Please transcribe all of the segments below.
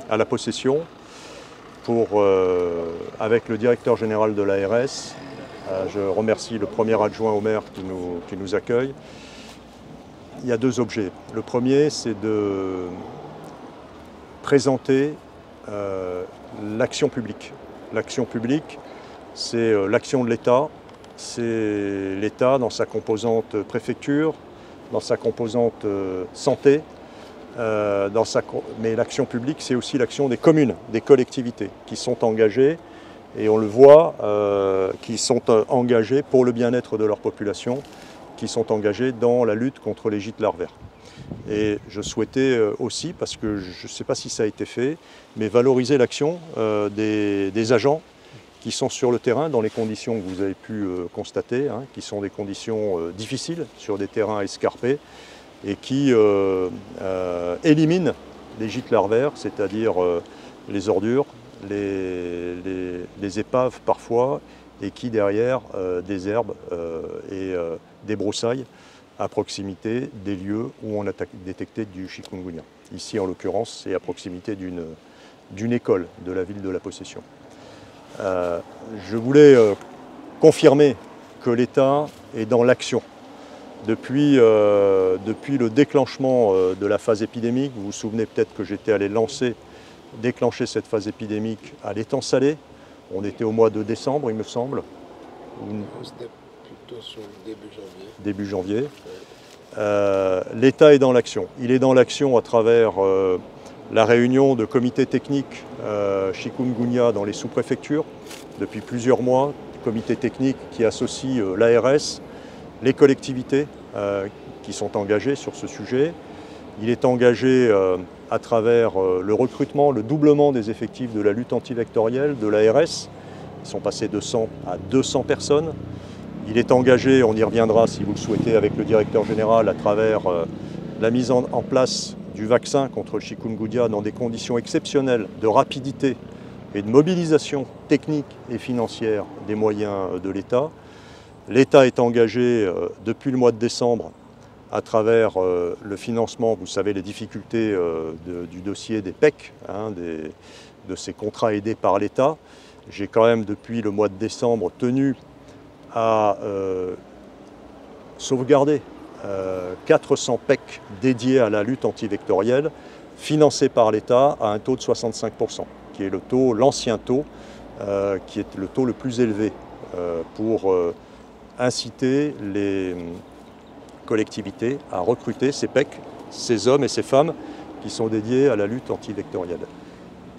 à la possession pour, avec le directeur général de l'ARS. Je remercie le premier adjoint au maire qui nous accueille. Il y a deux objets. Le premier, c'est de présenter l'action publique. L'action publique, c'est l'action de l'État. C'est l'État dans sa composante préfecture, dans sa composante santé, mais l'action publique, c'est aussi l'action des communes, des collectivités qui sont engagées, et on le voit, qui sont engagées pour le bien-être de leur population, qui sont engagées dans la lutte contre les gîtes larvaires. Et je souhaitais aussi, parce que je ne sais pas si ça a été fait, mais valoriser l'action des agents qui sont sur le terrain dans les conditions que vous avez pu constater, hein, qui sont des conditions difficiles sur des terrains escarpés et qui éliminent les gîtes larvaires, c'est-à-dire les ordures, les épaves parfois, et qui derrière désherbent et débroussaillent à proximité des lieux où on a détecté du chikungunya. Ici en l'occurrence, c'est à proximité d'une école de la ville de la Possession. Je voulais confirmer que l'État est dans l'action. Depuis le déclenchement de la phase épidémique, vous vous souvenez peut-être que j'étais allé déclencher cette phase épidémique à l'étang salé. On était au mois de décembre, il me semble. C'était plutôt sur début janvier. Début janvier. L'État est dans l'action. Il est dans l'action à travers la réunion de comités techniques chikungunya dans les sous-préfectures depuis plusieurs mois, comité technique qui associe l'ARS, les collectivités qui sont engagées sur ce sujet. Il est engagé à travers le recrutement, le doublement des effectifs de la lutte antivectorielle de l'ARS. Ils sont passés de 100 à 200 personnes. Il est engagé, on y reviendra si vous le souhaitez, avec le directeur général à travers la mise en place du vaccin contre le chikungunya dans des conditions exceptionnelles de rapidité et de mobilisation technique et financière des moyens de l'État. L'État est engagé depuis le mois de décembre à travers le financement, vous savez, les difficultés du dossier des PEC, hein, de ces contrats aidés par l'État. J'ai quand même, depuis le mois de décembre, tenu à sauvegarder 400 PEC dédiés à la lutte antivectorielle, financés par l'État à un taux de 65%, qui est l'ancien taux, qui est le taux le plus élevé pour inciter les collectivités à recruter ces PEC, ces hommes et ces femmes qui sont dédiés à la lutte antivectorielle.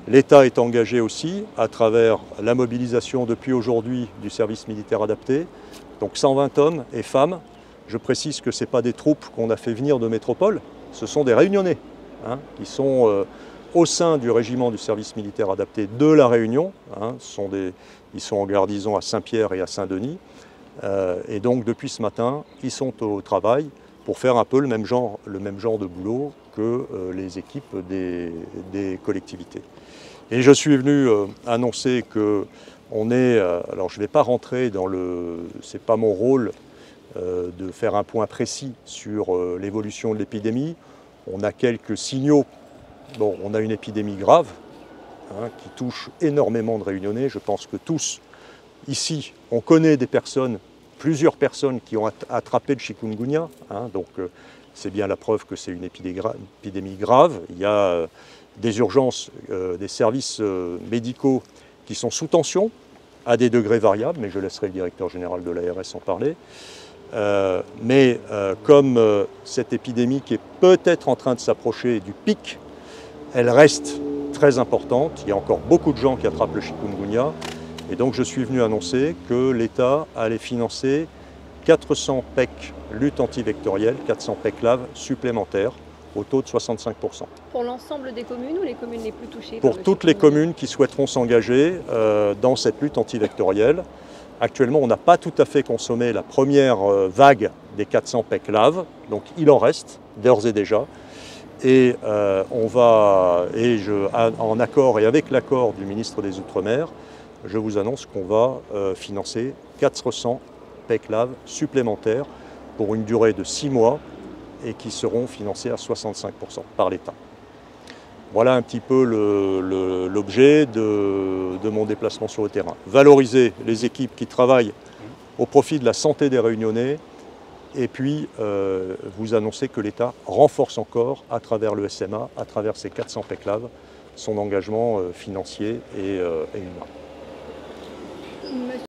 L'État est engagé aussi à travers la mobilisation depuis aujourd'hui du service militaire adapté, donc 120 hommes et femmes. Je précise que ce n'est pas des troupes qu'on a fait venir de métropole, ce sont des Réunionnais hein, qui sont au sein du régiment du service militaire adapté de la Réunion. Hein, ils sont en garnison à Saint-Pierre et à Saint-Denis. Et donc depuis ce matin, ils sont au travail pour faire un peu le même genre de boulot que les équipes des collectivités. Et je suis venu annoncer qu'on est, alors je ne vais pas rentrer dans c'est pas mon rôle de faire un point précis sur l'évolution de l'épidémie. On a quelques signaux. Bon, on a une épidémie grave hein, qui touche énormément de Réunionnais. Je pense que tous, ici, on connaît plusieurs personnes qui ont attrapé le chikungunya. Hein, donc c'est bien la preuve que c'est une épidémie grave. Il y a des urgences, des services médicaux qui sont sous tension à des degrés variables, mais je laisserai le directeur général de l'ARS en parler. Mais comme cette épidémie qui est peut-être en train de s'approcher du pic, elle reste très importante. Il y a encore beaucoup de gens qui attrapent le chikungunya. Et donc je suis venu annoncer que l'État allait financer 400 PEC lutte antivectorielle, 400 PEC LAV supplémentaires au taux de 65%. Pour l'ensemble des communes ou les communes les plus touchées? Pour toutes les communes qui souhaiteront s'engager dans cette lutte antivectorielle. Actuellement, on n'a pas tout à fait consommé la première vague des 400 PEC LAV, donc il en reste d'ores et déjà. Et en accord et avec l'accord du ministre des Outre-mer, je vous annonce qu'on va financer 400 PEC LAV supplémentaires pour une durée de 6 mois et qui seront financés à 65% par l'État. Voilà un petit peu l'objet de mon déplacement sur le terrain. Valoriser les équipes qui travaillent au profit de la santé des Réunionnais et puis vous annoncer que l'État renforce encore à travers le SMA, à travers ces 400 PECLAV, son engagement financier et humain.